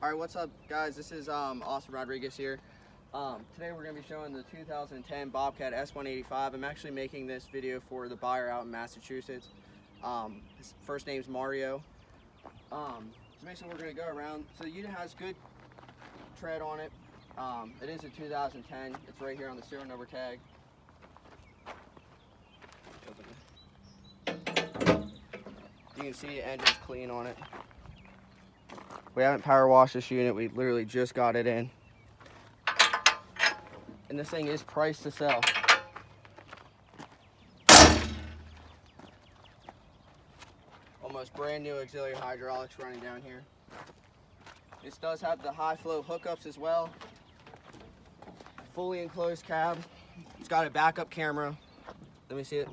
Alright, what's up guys? This is Austin Rodriguez here. Today we're going to be showing the 2010 Bobcat S185. I'm actually making this video for the buyer out in Massachusetts. His first name's Mario. So basically we're going to go around. So the unit has good tread on it. It is a 2010. It's right here on the serial number tag. You can see the engine's clean on it. We haven't power washed this unit. We literally just got it in. And this thing is priced to sell. Almost brand new auxiliary hydraulics running down here. This does have the high flow hookups as well. Fully enclosed cab. It's got a backup camera. Let me see it.